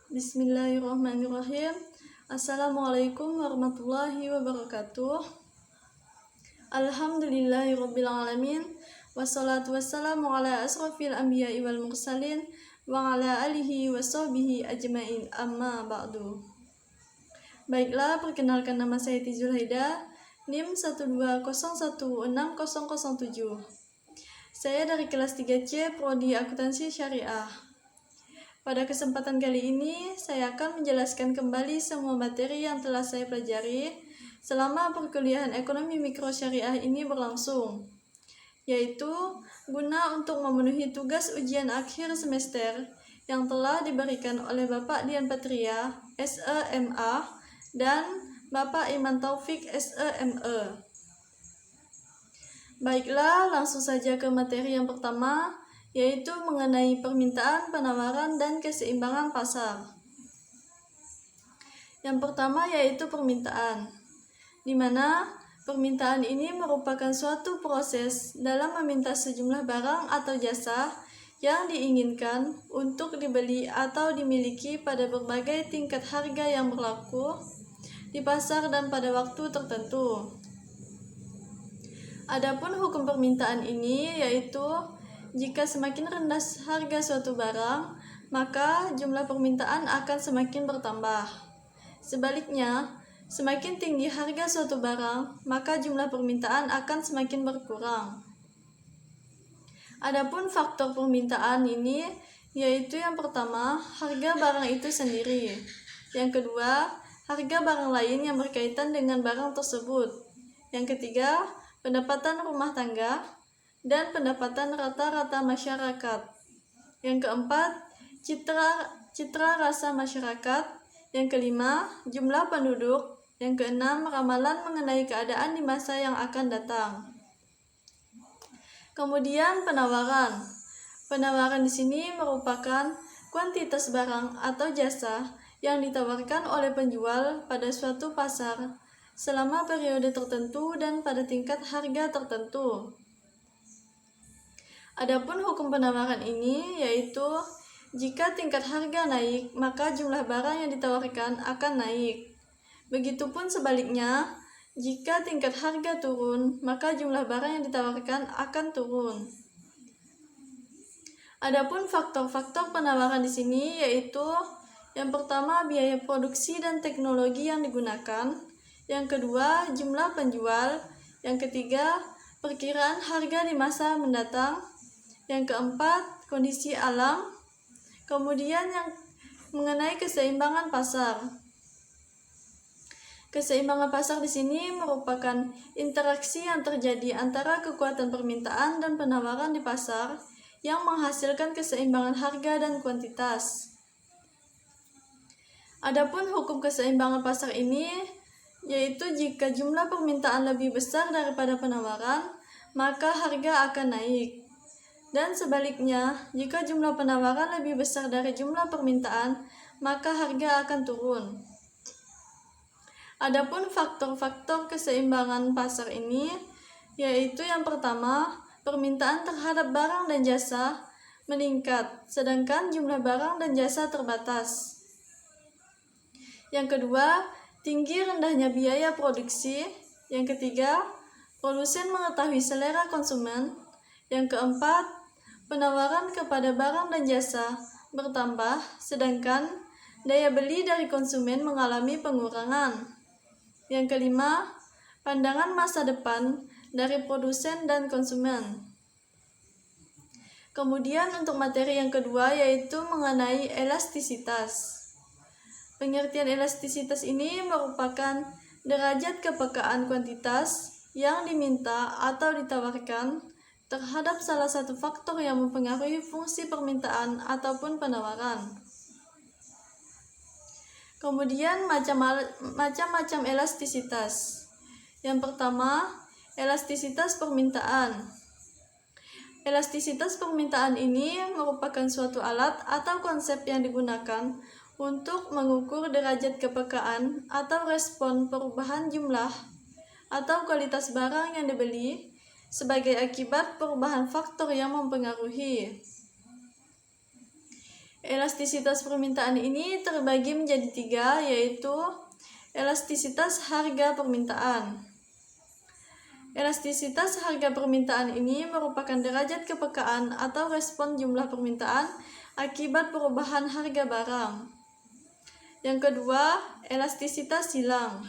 Bismillahirrahmanirrahim. Assalamualaikum warahmatullahi wabarakatuh. Alhamdulillahirrabbilalamin. Wassalatu wassalamu ala asrafil anbiya'i wal mursalin wa ala alihi wa sahbihi ajma'in, amma ba'du. Baiklah, perkenalkan nama saya Tizul Haida, NIM 120160007. Saya dari kelas 3C Prodi Akuntansi Syariah. Pada kesempatan kali ini, saya akan menjelaskan kembali semua materi yang telah saya pelajari selama perkuliahan ekonomi mikro syariah ini berlangsung, yaitu guna untuk memenuhi tugas ujian akhir semester yang telah diberikan oleh Bapak Dian Patria, SEMA, dan Bapak Iman Taufik, SEME. Baiklah, langsung saja ke materi yang pertama, yaitu mengenai permintaan, penawaran, dan keseimbangan pasar. Yang pertama yaitu permintaan, di mana permintaan ini merupakan suatu proses dalam meminta sejumlah barang atau jasa yang diinginkan untuk dibeli atau dimiliki pada berbagai tingkat harga yang berlaku di pasar dan pada waktu tertentu. Adapun hukum permintaan ini yaitu jika semakin rendah harga suatu barang, maka jumlah permintaan akan semakin bertambah. Sebaliknya, semakin tinggi harga suatu barang, maka jumlah permintaan akan semakin berkurang. Adapun faktor permintaan ini yaitu yang pertama, harga barang itu sendiri. Yang kedua, harga barang lain yang berkaitan dengan barang tersebut. Yang ketiga, pendapatan rumah tangga dan pendapatan rata-rata masyarakat. Yang keempat, citra rasa masyarakat. Yang kelima, jumlah penduduk. Yang keenam, ramalan mengenai keadaan di masa yang akan datang. Kemudian penawaran. Penawaran di sini merupakan kuantitas barang atau jasa yang ditawarkan oleh penjual pada suatu pasar selama periode tertentu dan pada tingkat harga tertentu. Adapun hukum penawaran ini yaitu jika tingkat harga naik, maka jumlah barang yang ditawarkan akan naik. Begitupun sebaliknya, jika tingkat harga turun, maka jumlah barang yang ditawarkan akan turun. Adapun faktor-faktor penawaran di sini yaitu yang pertama, biaya produksi dan teknologi yang digunakan. Yang kedua, jumlah penjual. Yang ketiga, perkiraan harga di masa mendatang. Yang keempat, kondisi alam. Kemudian yang mengenai keseimbangan pasar. Keseimbangan pasar di sini merupakan interaksi yang terjadi antara kekuatan permintaan dan penawaran di pasar yang menghasilkan keseimbangan harga dan kuantitas. Adapun hukum keseimbangan pasar ini yaitu jika jumlah permintaan lebih besar daripada penawaran, maka harga akan naik. Dan sebaliknya, jika jumlah penawaran lebih besar dari jumlah permintaan, maka harga akan turun. Adapun faktor-faktor keseimbangan pasar ini yaitu yang pertama, permintaan terhadap barang dan jasa meningkat, sedangkan jumlah barang dan jasa terbatas. Yang kedua, tinggi rendahnya biaya produksi. Yang ketiga, produsen mengetahui selera konsumen. Yang keempat, penawaran kepada barang dan jasa bertambah, sedangkan daya beli dari konsumen mengalami pengurangan. Yang kelima, pandangan masa depan dari produsen dan konsumen. Kemudian untuk materi yang kedua yaitu mengenai elastisitas. Pengertian elastisitas ini merupakan derajat kepekaan kuantitas yang diminta atau ditawarkan terhadap salah satu faktor yang mempengaruhi fungsi permintaan ataupun penawaran. Kemudian macam-macam elastisitas. Yang pertama, elastisitas permintaan. Elastisitas permintaan ini merupakan suatu alat atau konsep yang digunakan untuk mengukur derajat kepekaan atau respon perubahan jumlah atau kualitas barang yang dibeli sebagai akibat perubahan faktor yang mempengaruhi. Elastisitas permintaan ini terbagi menjadi 3, yaitu elastisitas harga permintaan. Elastisitas harga permintaan ini merupakan derajat kepekaan atau respon jumlah permintaan akibat perubahan harga barang. Yang kedua, elastisitas silang.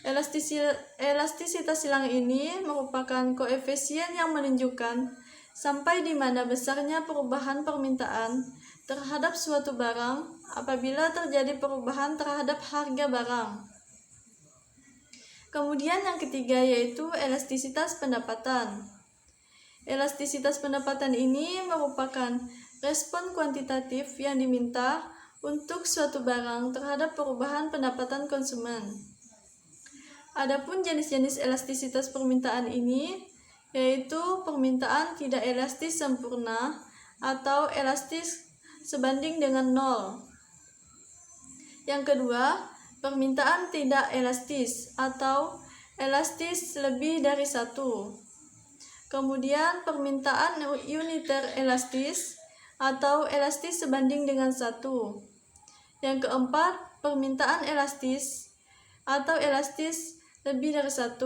Elastisitas silang ini merupakan koefisien yang menunjukkan sampai di mana besarnya perubahan permintaan terhadap suatu barang apabila terjadi perubahan terhadap harga barang. Kemudian yang ketiga yaitu elastisitas pendapatan. Elastisitas pendapatan ini merupakan respon kuantitatif yang diminta untuk suatu barang terhadap perubahan pendapatan konsumen. Adapun jenis-jenis elastisitas permintaan ini yaitu permintaan tidak elastis sempurna atau elastis sebanding dengan 0. Yang kedua, permintaan tidak elastis atau elastis lebih dari 1. Kemudian permintaan uniter elastis atau elastis sebanding dengan 1. Yang keempat, permintaan elastis atau elastis lebih dari 1.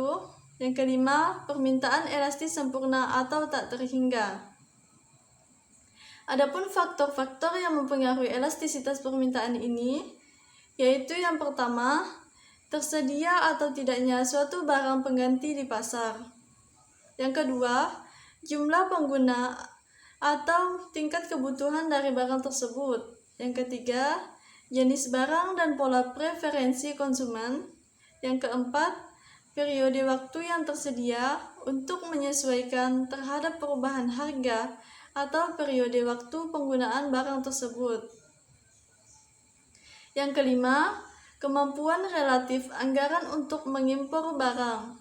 Yang kelima, permintaan elastis sempurna atau tak terhingga. Adapun faktor-faktor yang mempengaruhi elastisitas permintaan ini, yaitu yang pertama, tersedia atau tidaknya suatu barang pengganti di pasar. Yang kedua, jumlah pengguna atau tingkat kebutuhan dari barang tersebut. Yang ketiga, jenis barang dan pola preferensi konsumen. Yang keempat, periode waktu yang tersedia untuk menyesuaikan terhadap perubahan harga atau periode waktu penggunaan barang tersebut. Yang kelima, kemampuan relatif anggaran untuk mengimpor barang.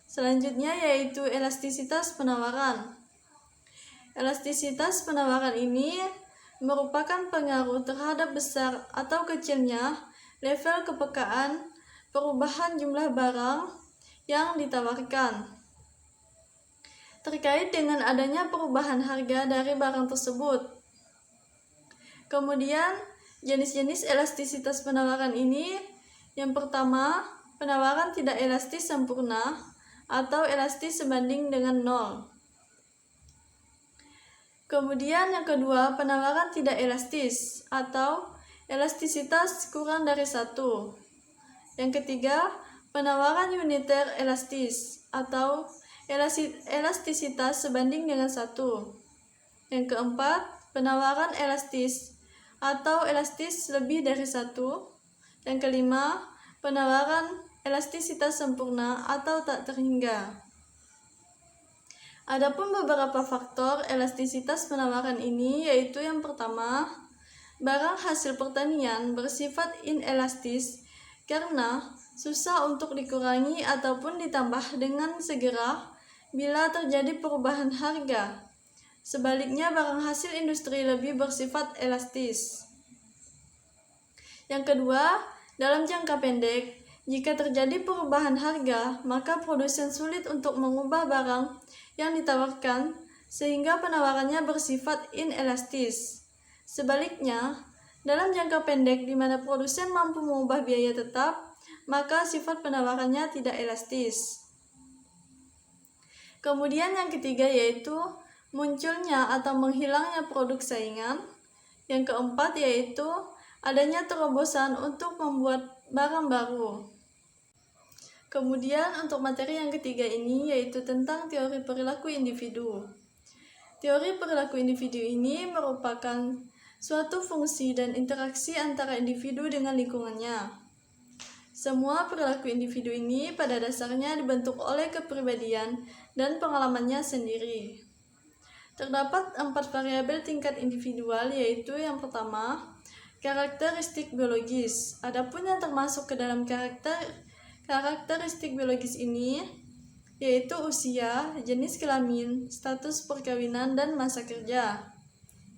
Selanjutnya yaitu elastisitas penawaran. Elastisitas penawaran ini merupakan pengaruh terhadap besar atau kecilnya level kepekaan perubahan jumlah barang yang ditawarkan terkait dengan adanya perubahan harga dari barang tersebut. Kemudian, jenis-jenis elastisitas penawaran ini, yang pertama, penawaran tidak elastis sempurna atau elastis sebanding dengan 0. Kemudian yang kedua, penawaran tidak elastis atau elastisitas kurang dari 1. Yang ketiga, penawaran uniter elastis atau elastisitas sebanding dengan 1. Yang keempat, penawaran elastis atau elastis lebih dari 1. Yang kelima, penawaran elastisitas sempurna atau tak terhingga. Adapun beberapa faktor elastisitas penawaran ini yaitu yang pertama, barang hasil pertanian bersifat inelastis karena susah untuk dikurangi ataupun ditambah dengan segera bila terjadi perubahan harga. Sebaliknya, barang hasil industri lebih bersifat elastis. Yang kedua, dalam jangka pendek, jika terjadi perubahan harga, maka produsen sulit untuk mengubah barang yang ditawarkan sehingga penawarannya bersifat inelastis. Sebaliknya, dalam jangka pendek di mana produsen mampu mengubah biaya tetap, maka sifat penawarannya tidak elastis. Kemudian yang ketiga yaitu munculnya atau menghilangnya produk saingan. Yang keempat yaitu adanya terobosan untuk membuat barang baru. Kemudian untuk materi yang ketiga ini yaitu tentang teori perilaku individu. Teori perilaku individu ini merupakan suatu fungsi dan interaksi antara individu dengan lingkungannya. Semua perilaku individu ini pada dasarnya dibentuk oleh kepribadian dan pengalamannya sendiri. Terdapat 4 variabel tingkat individual yaitu yang pertama, karakteristik biologis. Adapun yang termasuk ke dalam karakteristik biologis ini yaitu usia, jenis kelamin, status perkawinan, dan masa kerja.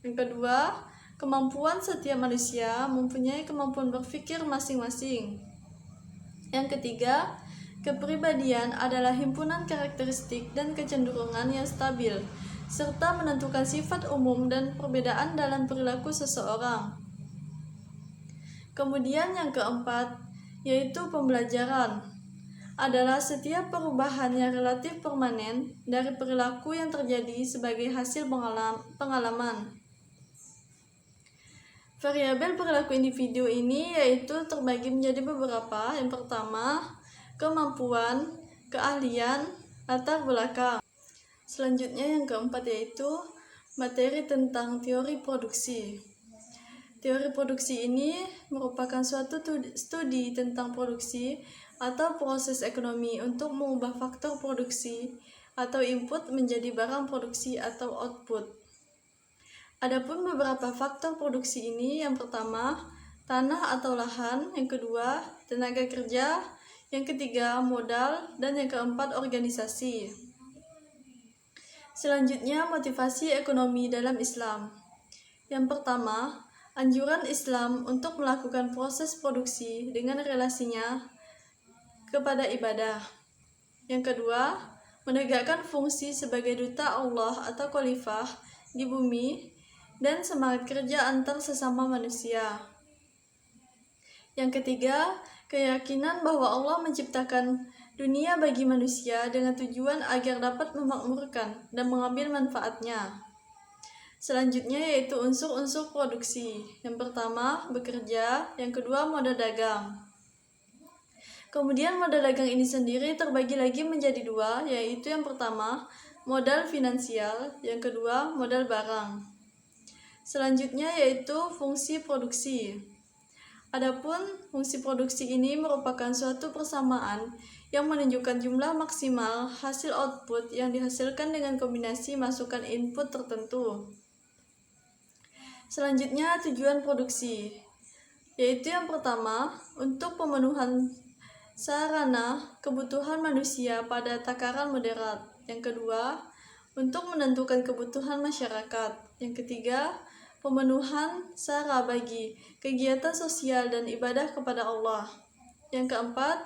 Yang kedua, kemampuan setiap manusia mempunyai kemampuan berpikir masing-masing. Yang ketiga, kepribadian adalah himpunan karakteristik dan kecenderungan yang stabil, serta menentukan sifat umum dan perbedaan dalam perilaku seseorang. Kemudian yang keempat, yaitu pembelajaran, adalah setiap perubahan yang relatif permanen dari perilaku yang terjadi sebagai hasil pengalaman. Variabel perilaku individu ini yaitu terbagi menjadi beberapa. Yang pertama, kemampuan, keahlian, latar belakang. Selanjutnya yang keempat yaitu materi tentang teori produksi. Teori produksi ini merupakan suatu studi tentang produksi atau proses ekonomi untuk mengubah faktor produksi atau input menjadi barang produksi atau output. Adapun beberapa faktor produksi ini, yang pertama, tanah atau lahan, yang kedua, tenaga kerja, yang ketiga, modal, dan yang keempat, organisasi. Selanjutnya, motivasi ekonomi dalam Islam. Yang pertama, anjuran Islam untuk melakukan proses produksi dengan relasinya kepada ibadah. Yang kedua, menegakkan fungsi sebagai duta Allah atau khalifah di bumi dan semangat kerja antar sesama manusia. Yang ketiga, keyakinan bahwa Allah menciptakan dunia bagi manusia dengan tujuan agar dapat memakmurkan dan mengambil manfaatnya. Selanjutnya yaitu unsur-unsur produksi. Yang pertama, bekerja. Yang kedua, modal dagang. Kemudian modal dagang ini sendiri terbagi lagi menjadi dua, yaitu yang pertama, modal finansial. Yang kedua, modal barang. Selanjutnya yaitu fungsi produksi. Adapun fungsi produksi ini merupakan suatu persamaan yang menunjukkan jumlah maksimal hasil output yang dihasilkan dengan kombinasi masukan input tertentu. Selanjutnya tujuan produksi, yaitu yang pertama, untuk pemenuhan sarana kebutuhan manusia pada takaran moderat. Yang kedua, untuk menentukan kebutuhan masyarakat. Yang ketiga, pemenuhan sara bagi kegiatan sosial dan ibadah kepada Allah. Yang keempat,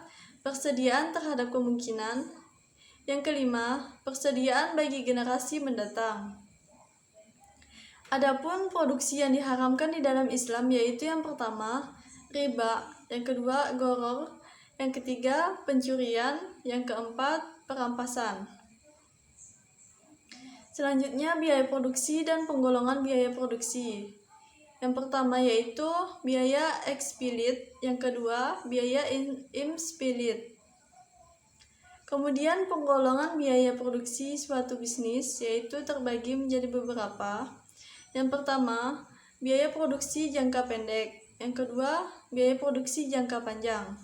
persediaan terhadap kemungkinan. Yang kelima, persediaan bagi generasi mendatang. Adapun produksi yang diharamkan di dalam Islam yaitu yang pertama, riba. Yang kedua, gharar. Yang ketiga, pencurian. Yang keempat, perampasan. Selanjutnya, biaya produksi dan penggolongan biaya produksi. Yang pertama yaitu biaya explicit, yang kedua, biaya implicit. Kemudian penggolongan biaya produksi suatu bisnis yaitu terbagi menjadi beberapa. Yang pertama, biaya produksi jangka pendek. Yang kedua, biaya produksi jangka panjang.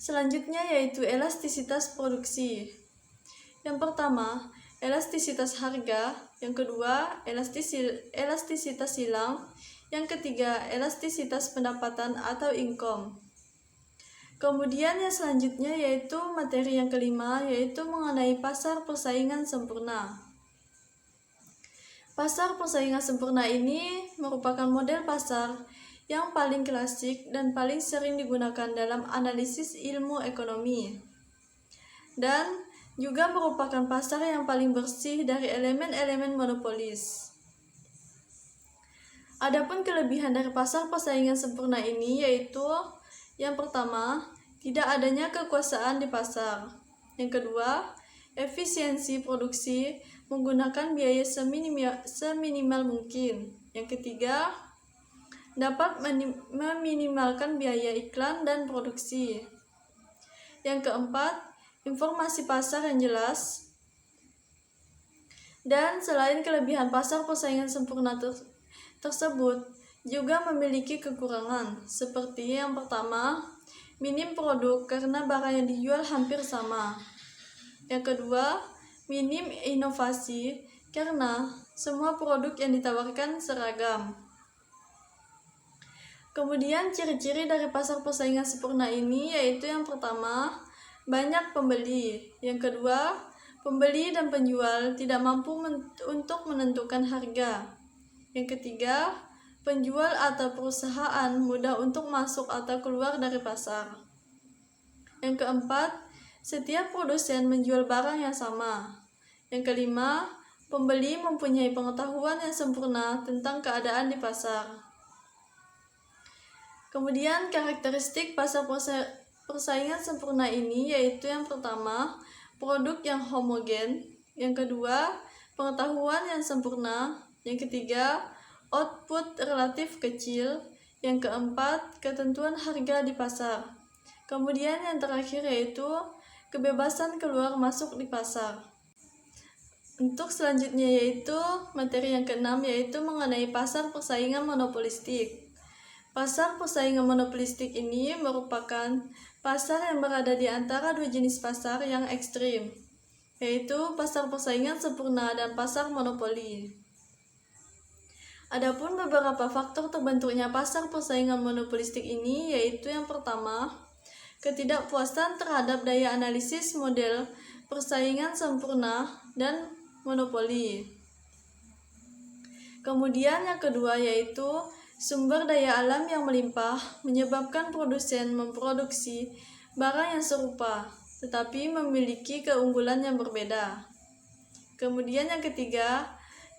Selanjutnya yaitu elastisitas produksi. Yang pertama, elastisitas harga. Yang kedua, elastisitas silang. Yang ketiga, elastisitas pendapatan atau income. Kemudian yang selanjutnya yaitu materi yang kelima, yaitu mengenai pasar persaingan sempurna. Pasar persaingan sempurna ini merupakan model pasar yang paling klasik dan paling sering digunakan dalam analisis ilmu ekonomi, dan juga merupakan pasar yang paling bersih dari elemen-elemen monopolis. Adapun kelebihan dari pasar persaingan sempurna ini yaitu yang pertama, tidak adanya kekuasaan di pasar. Yang kedua, efisiensi produksi menggunakan biaya seminimal mungkin. Yang ketiga, dapat meminimalkan biaya iklan dan produksi. Yang keempat, informasi pasar yang jelas. Dan selain kelebihan pasar persaingan sempurna tersebut juga memiliki kekurangan, seperti yang pertama, minim produk karena barang yang dijual hampir sama. Yang kedua, minim inovasi karena semua produk yang ditawarkan seragam. Kemudian ciri-ciri dari pasar persaingan sempurna ini yaitu yang pertama, banyak pembeli. Yang kedua, pembeli dan penjual tidak mampu untuk menentukan harga. Yang ketiga, penjual atau perusahaan mudah untuk masuk atau keluar dari pasar. Yang keempat, setiap produsen menjual barang yang sama. Yang kelima, Pembeli mempunyai pengetahuan yang sempurna tentang keadaan di pasar. Kemudian karakteristik pasar persaingan sempurna ini yaitu yang pertama, produk yang homogen, yang kedua, pengetahuan yang sempurna, yang ketiga, output relatif kecil, yang keempat, ketentuan harga di pasar. Kemudian yang terakhir yaitu kebebasan keluar masuk di pasar. Untuk selanjutnya yaitu materi yang keenam yaitu mengenai pasar persaingan monopolistik. Pasar persaingan monopolistik ini merupakan pasar yang berada di antara dua jenis pasar yang ekstrim, yaitu pasar persaingan sempurna dan pasar monopoli. Adapun beberapa faktor terbentuknya pasar persaingan monopolistik ini yaitu yang pertama, ketidakpuasan terhadap daya analisis model persaingan sempurna dan monopoli. Kemudian yang kedua yaitu sumber daya alam yang melimpah menyebabkan produsen memproduksi barang yang serupa tetapi memiliki keunggulan yang berbeda. Kemudian yang ketiga,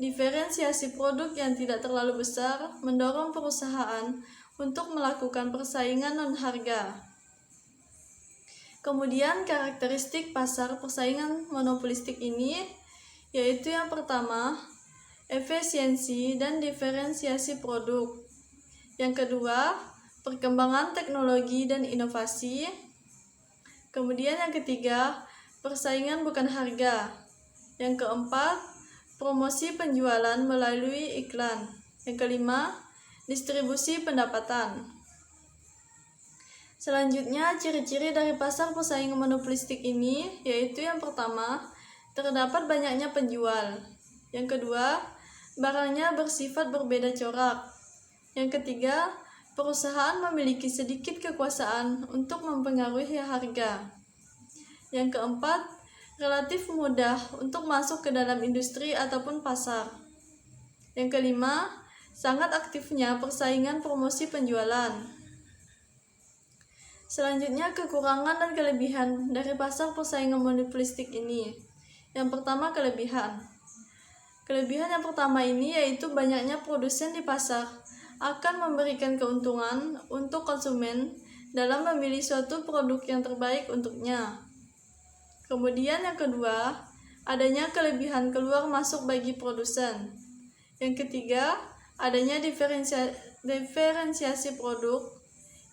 diferensiasi produk yang tidak terlalu besar mendorong perusahaan untuk melakukan persaingan non-harga. Kemudian karakteristik pasar persaingan monopolistik ini yaitu yang pertama, efisiensi dan diferensiasi produk. Yang kedua, perkembangan teknologi dan inovasi. Kemudian yang ketiga, persaingan bukan harga. Yang keempat, promosi penjualan melalui iklan. Yang kelima, distribusi pendapatan. Selanjutnya, ciri-ciri dari pasar persaingan monopolistik ini yaitu yang pertama, terdapat banyaknya penjual. Yang kedua, barangnya bersifat berbeda corak. Yang ketiga, perusahaan memiliki sedikit kekuasaan untuk mempengaruhi harga. Yang keempat, relatif mudah untuk masuk ke dalam industri ataupun pasar. Yang kelima, sangat aktifnya persaingan promosi penjualan. Selanjutnya, kekurangan dan kelebihan dari pasar persaingan monopolistik ini. Yang pertama, kelebihan. Kelebihan yang pertama ini yaitu banyaknya produsen di pasar akan memberikan keuntungan untuk konsumen dalam memilih suatu produk yang terbaik untuknya. Kemudian yang kedua, adanya kelebihan keluar masuk bagi produsen. Yang ketiga, adanya diferensiasi produk.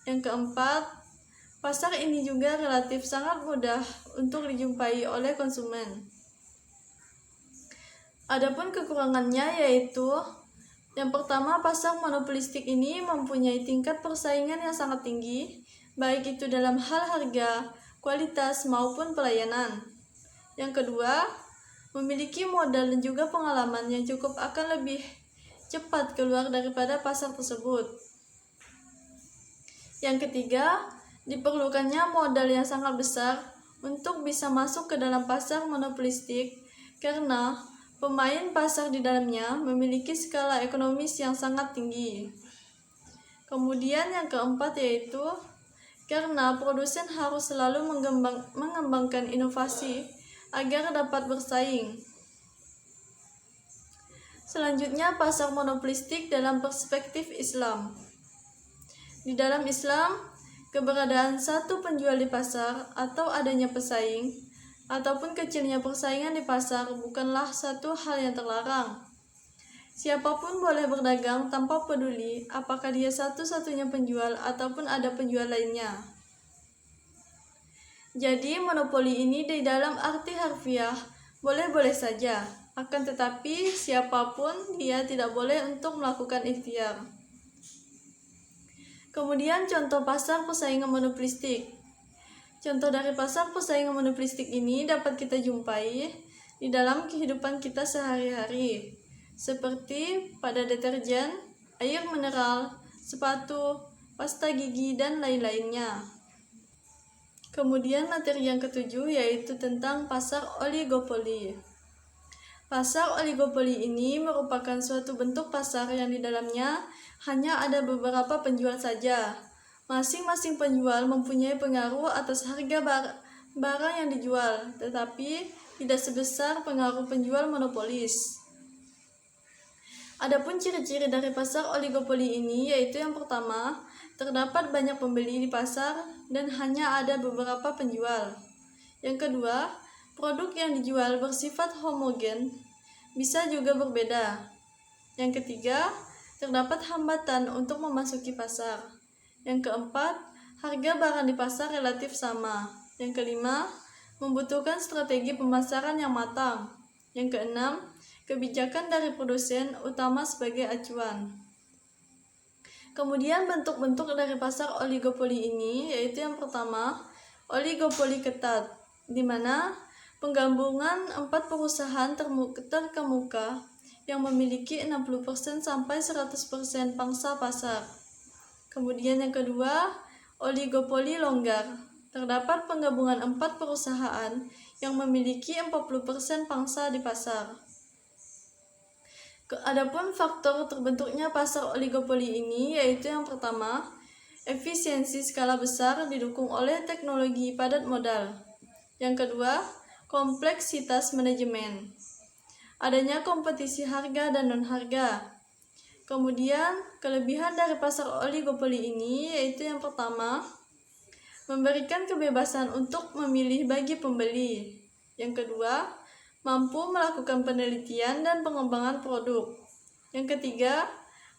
Yang keempat, pasar ini juga relatif sangat mudah untuk dijumpai oleh konsumen. Adapun kekurangannya yaitu yang pertama, pasar monopolistik ini mempunyai tingkat persaingan yang sangat tinggi, baik itu dalam hal harga, kualitas maupun pelayanan. Yang kedua, memiliki modal dan juga pengalaman yang cukup akan lebih cepat keluar daripada pasar tersebut. Yang ketiga, diperlukannya modal yang sangat besar untuk bisa masuk ke dalam pasar monopolistik karena pemain pasar di dalamnya memiliki skala ekonomis yang sangat tinggi. Kemudian yang keempat yaitu karena produsen harus selalu mengembangkan inovasi agar dapat bersaing. Selanjutnya, pasar monopolistik dalam perspektif Islam. Di dalam Islam, keberadaan satu penjual di pasar atau adanya pesaing ataupun kecilnya persaingan di pasar bukanlah satu hal yang terlarang. Siapapun boleh berdagang tanpa peduli apakah dia satu-satunya penjual ataupun ada penjual lainnya. Jadi monopoli ini di dalam arti harfiah boleh-boleh saja, akan tetapi siapapun dia tidak boleh untuk melakukan ikhtiar. Kemudian contoh pasar persaingan monopolistik. Contoh dari pasar persaingan monopolistik ini dapat kita jumpai di dalam kehidupan kita sehari-hari, seperti pada deterjen, air mineral, sepatu, pasta gigi, dan lain-lainnya. Kemudian materi yang ketujuh yaitu tentang pasar oligopoli. Pasar oligopoli ini merupakan suatu bentuk pasar yang di dalamnya hanya ada beberapa penjual saja. Masing-masing penjual mempunyai pengaruh atas harga barang yang dijual, tetapi tidak sebesar pengaruh penjual monopolis. Adapun ciri-ciri dari pasar oligopoli ini yaitu yang pertama, terdapat banyak pembeli di pasar dan hanya ada beberapa penjual. Yang kedua, produk yang dijual bersifat homogen, bisa juga berbeda. Yang ketiga, terdapat hambatan untuk memasuki pasar. Yang keempat, harga barang di pasar relatif sama. Yang kelima, membutuhkan strategi pemasaran yang matang. Yang keenam, kebijakan dari produsen utama sebagai acuan. Kemudian bentuk-bentuk dari pasar oligopoli ini yaitu yang pertama, oligopoli ketat, di mana penggabungan 4 perusahaan terkemuka yang memiliki 60% sampai 100% pangsa pasar. Kemudian yang kedua, oligopoli longgar. Terdapat penggabungan 4 perusahaan yang memiliki 40% pangsa di pasar. Adapun faktor terbentuknya pasar oligopoli ini yaitu yang pertama, efisiensi skala besar didukung oleh teknologi padat modal. Yang kedua, kompleksitas manajemen. Adanya kompetisi harga dan non-harga. Kemudian, kelebihan dari pasar oligopoli ini yaitu yang pertama, memberikan kebebasan untuk memilih bagi pembeli. Yang kedua, mampu melakukan penelitian dan pengembangan produk. Yang ketiga,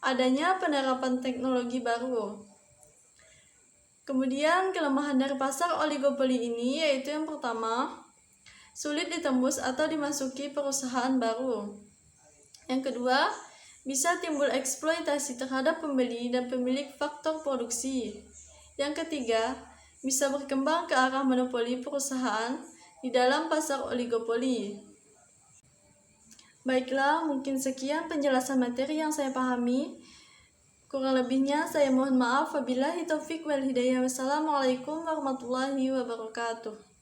adanya penerapan teknologi baru. Kemudian, kelemahan dari pasar oligopoli ini yaitu yang pertama, sulit ditembus atau dimasuki perusahaan baru. Yang kedua, bisa timbul eksploitasi terhadap pembeli dan pemilik faktor produksi. Yang ketiga, bisa berkembang ke arah monopoli perusahaan di dalam pasar oligopoli. Baiklah, mungkin sekian penjelasan materi yang saya pahami. Kurang lebihnya saya mohon maaf. Wabillahi taufiq wal hidayah. Wassalamualaikum warahmatullahi wabarakatuh.